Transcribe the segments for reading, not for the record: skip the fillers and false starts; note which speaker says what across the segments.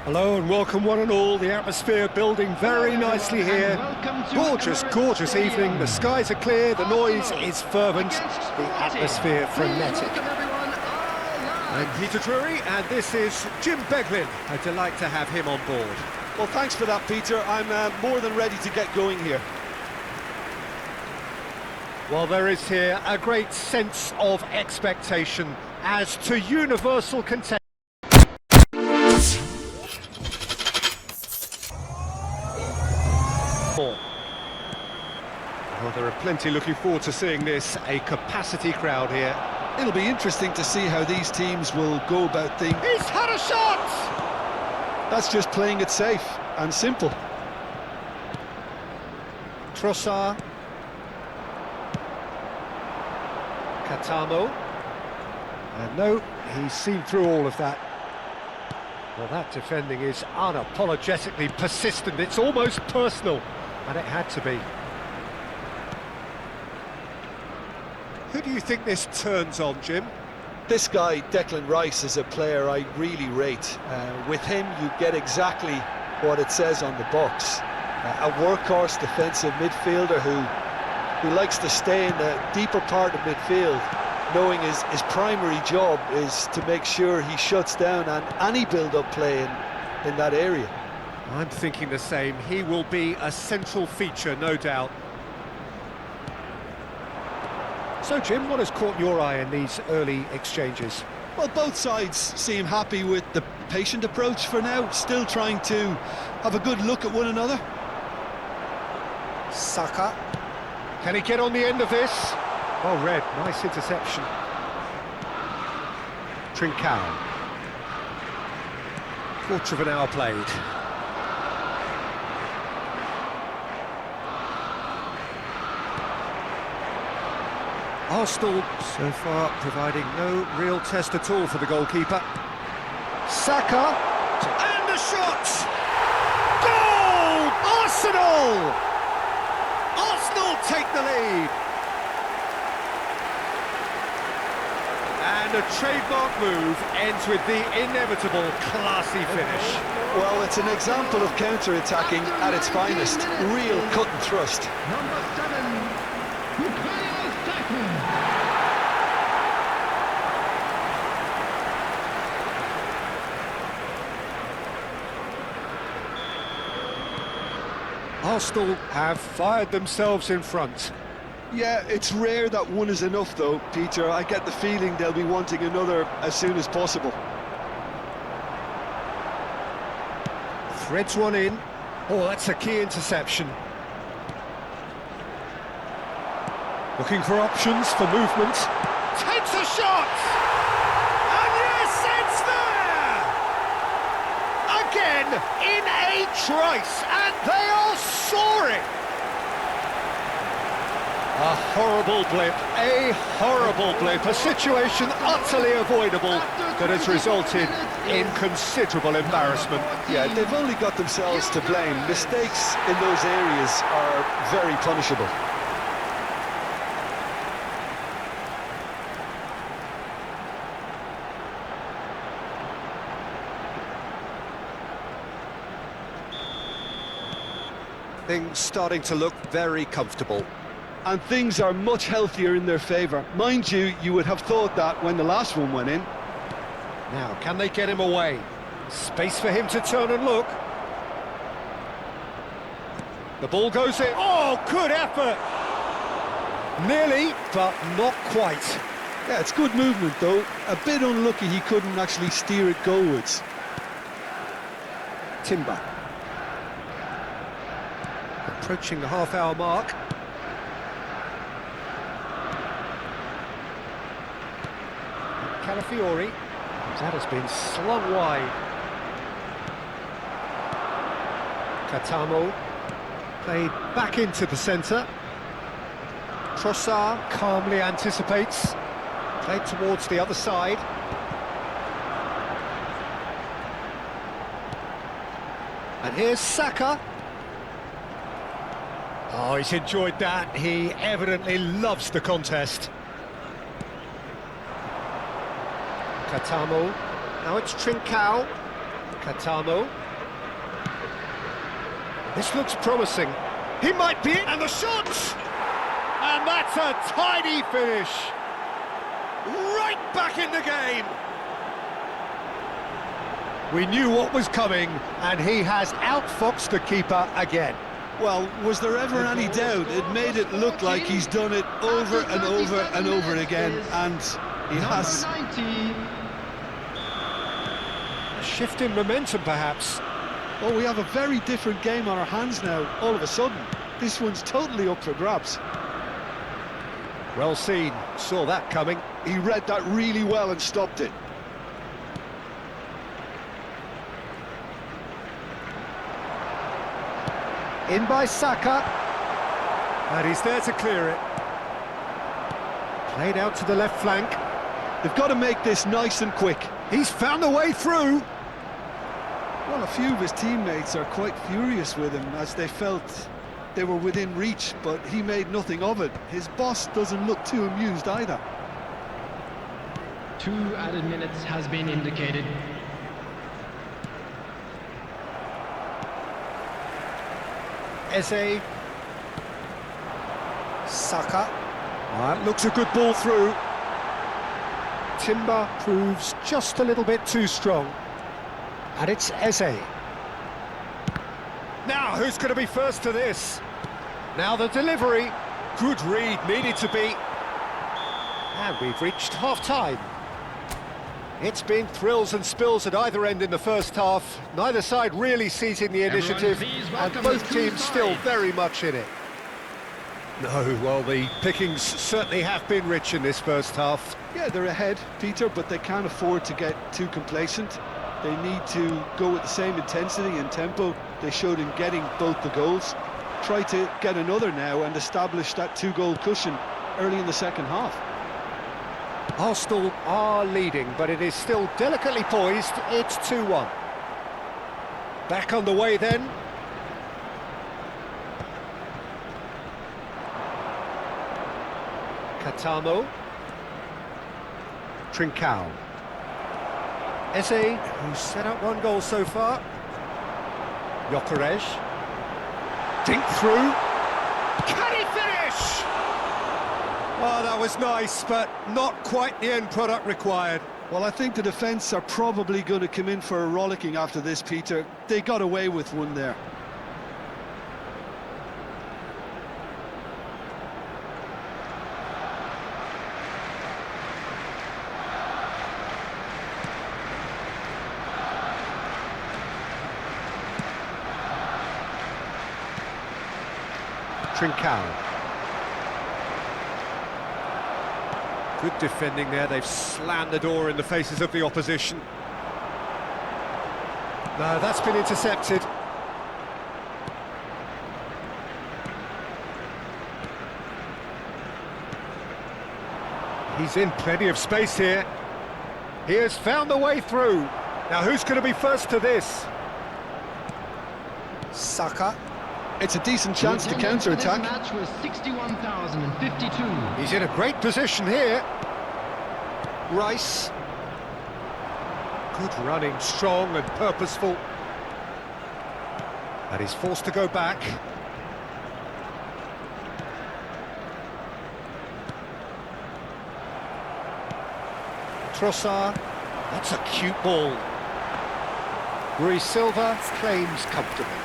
Speaker 1: Hello and welcome one and all. The atmosphere building very nicely here. Gorgeous, gorgeous evening. The skies are clear, the noise is fervent, the atmosphere frenetic. I'm Peter Drury and this is Jim Beglin. A delight to have him on board.
Speaker 2: Well, thanks for that, Peter. I'm more than ready to get going here.
Speaker 1: Well, there is here a great sense of expectation as to universal content. Well, there are plenty looking forward to seeing this, a capacity crowd here.
Speaker 2: It'll be interesting to see how these teams will go about things.
Speaker 1: He's had a shot!
Speaker 2: That's just playing it safe and simple.
Speaker 1: Trossard. Katamo. And no, he's seen through all of that. Well, that defending is unapologetically persistent. It's almost personal, and it had to be. Who do you think this turns on, Jim?
Speaker 2: This guy, Declan Rice, is a player I really rate. With him, you get exactly what it says on the box. A workhorse defensive midfielder who likes to stay in the deeper part of midfield, knowing his primary job is to make sure he shuts down any build-up play in that area.
Speaker 1: I'm thinking the same. He will be a central feature, no doubt. So, Jim, what has caught your eye in these early exchanges?
Speaker 2: Well, both sides seem happy with the patient approach for now, still trying to have a good look at one another.
Speaker 1: Saka. Can he get on the end of this? Oh, Red, nice interception. Trincao. Quarter of an hour played. Arsenal, so far, providing no real test at all for the goalkeeper. Saka, and the shot! Goal! Arsenal! Arsenal take the lead! And a trademark move ends with the inevitable classy finish.
Speaker 2: Well, it's an example of counter-attacking at its finest. Real cut and thrust.
Speaker 3: Number 7.
Speaker 1: Arsenal have fired themselves in front.
Speaker 2: Yeah, it's rare that one is enough though, Peter. I get the feeling they'll be wanting another as soon as possible.
Speaker 1: Threads one in. Oh, that's a key interception. Looking for options for movement. Takes a shot! And yes, it's there! Again, in a trice, and they are soaring! A horrible blip, a situation utterly avoidable that has resulted in considerable embarrassment.
Speaker 2: Yeah, they've only got themselves to blame. Mistakes in those areas are very punishable.
Speaker 1: Things starting to look very comfortable.
Speaker 2: And things are much healthier in their favour. Mind you, you would have thought that when the last one went in.
Speaker 1: Now, can they get him away? Space for him to turn and look. The ball goes in. Oh, good effort! Nearly, but not quite.
Speaker 2: Yeah, it's good movement though. A bit unlucky he couldn't actually steer it goalwards.
Speaker 1: Timber. Approaching the half-hour mark. Calafiori. That has been slung wide. Katamo. Played back into the centre. Trossard calmly anticipates. Played towards the other side. And here's Saka. Oh, he's enjoyed that. He evidently loves the contest. Katamo. Now it's Trincao. Katamo. This looks promising. He might be it, and the shot! And that's a tidy finish. Right back in the game. We knew what was coming, and he has outfoxed the keeper again.
Speaker 2: Well, was there ever any doubt? It made it look like he's done it over and over and over again, and he has.
Speaker 1: A shift in momentum, perhaps.
Speaker 2: Oh, we have a very different game on our hands now, all of a sudden. This one's totally up for grabs.
Speaker 1: Well seen, saw that coming.
Speaker 2: He read that really well and stopped it.
Speaker 1: In by Saka. And he's there to clear it. Played out to the left flank.
Speaker 2: They've got to make this nice and quick.
Speaker 1: He's found a way through.
Speaker 2: Well, a few of his teammates are quite furious with him as they felt they were within reach, but he made nothing of it. His boss doesn't look too amused either.
Speaker 3: 2 added minutes has been indicated.
Speaker 1: Eze. Saka. That looks a good ball through. Timber proves just a little bit too strong. And it's Eze. Now, who's going to be first to this? Now the delivery. Good read, needed to be. And we've reached half-time. It's been thrills and spills at either end in the first half. Neither side really seizing the initiative, and both teams still very much in it. No, well, the pickings certainly have been rich in this first half.
Speaker 2: Yeah, they're ahead, Peter, but they can't afford to get too complacent. They need to go with the same intensity and tempo they showed in getting both the goals. Try to get another now and establish that 2-goal cushion early in the second half.
Speaker 1: Arsenal are leading, but it is still delicately poised. It's 2-1. Back on the way then. Katamo. Trincao. Eze, who's set up 1 goal so far. Gyökeres. Dink through. Can he finish? Oh, that was nice, but not quite the end product required.
Speaker 2: Well, I think the defence are probably going to come in for a rollicking after this, Peter. They got away with one there.
Speaker 1: Trincao. Good defending there, they've slammed the door in the faces of the opposition. No, that's been intercepted. He's in plenty of space here. He has found the way through. Now who's going to be first to this? Saka.
Speaker 2: It's a decent chance to counter-attack.
Speaker 3: Match was 61,052.
Speaker 1: He's in a great position here. Rice. Good running, strong and purposeful. And he's forced to go back. Trossard. That's a cute ball. Rui Silva claims comfortably.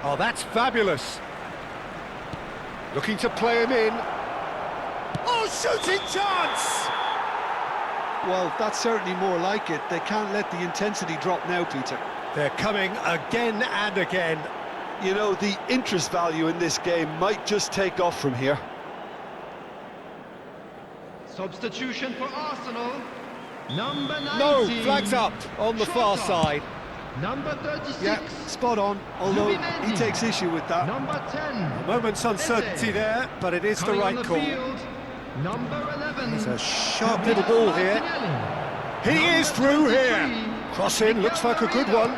Speaker 1: Oh, that's fabulous. Looking to play him in. Oh, shooting chance!
Speaker 2: Well, that's certainly more like it. They can't let the intensity drop now, Peter.
Speaker 1: They're coming again and again.
Speaker 2: You know, the interest value in this game might just take off from here.
Speaker 3: Substitution for Arsenal. Number 19.
Speaker 1: No, flags up on the far side.
Speaker 3: Number 36.
Speaker 2: Yeah, spot on, although he takes issue with that.
Speaker 3: Number 10.
Speaker 1: A moment's uncertainty there, but it is the right call.
Speaker 3: Field, Number 11.
Speaker 1: There's a sharp little ball here. He is through here. Cross in, looks like a good one.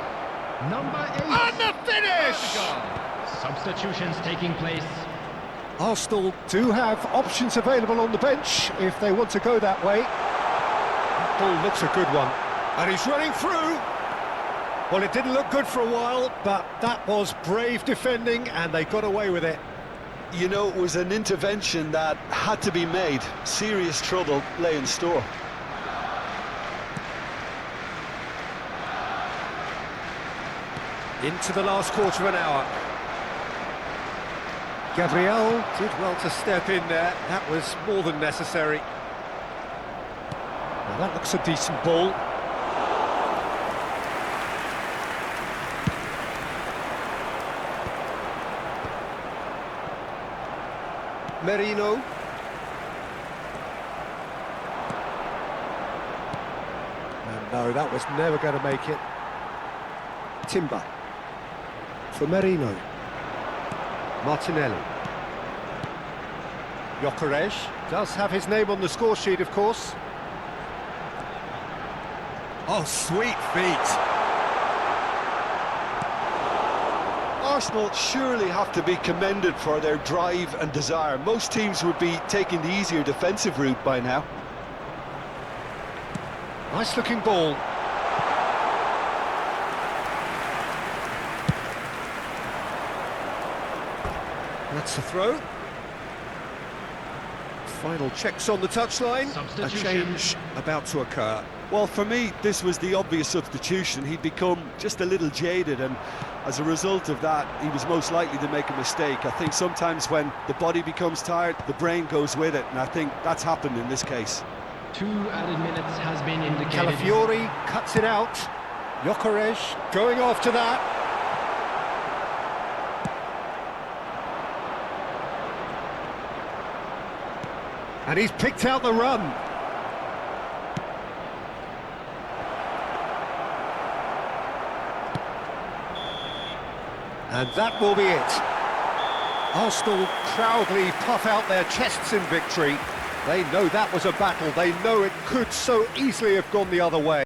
Speaker 3: Number 8.
Speaker 1: And the finish!
Speaker 3: Substitutions taking place.
Speaker 1: Arsenal do have options available on the bench if they want to go that way. That ball looks a good one. And he's running through. Well, it didn't look good for a while, but that was brave defending and they got away with it.
Speaker 2: You know, it was an intervention that had to be made. Serious trouble lay in store.
Speaker 1: Into the last quarter of an hour. Gabriel did well to step in there. That was more than necessary. Now that looks a decent ball. Merino. And no, that was never going to make it. Timber. For Merino. Martinelli. Gyökeres does have his name on the score sheet, of course. Oh, sweet feet.
Speaker 2: Arsenal surely have to be commended for their drive and desire. Most teams would be taking the easier defensive route by now.
Speaker 1: Nice looking ball. That's the throw. Final checks on the touchline. A change about to occur.
Speaker 2: Well, for me, this was the obvious substitution. He'd become just a little jaded, and as a result of that, he was most likely to make a mistake. I think sometimes when the body becomes tired, the brain goes with it, and I think that's happened in this case.
Speaker 3: 2 added minutes has been indicated.
Speaker 1: Calafiori cuts it out. Gyökeres going after that. And he's picked out the run. And that will be it. Arsenal proudly puff out their chests in victory. They know that was a battle. They know it could so easily have gone the other way.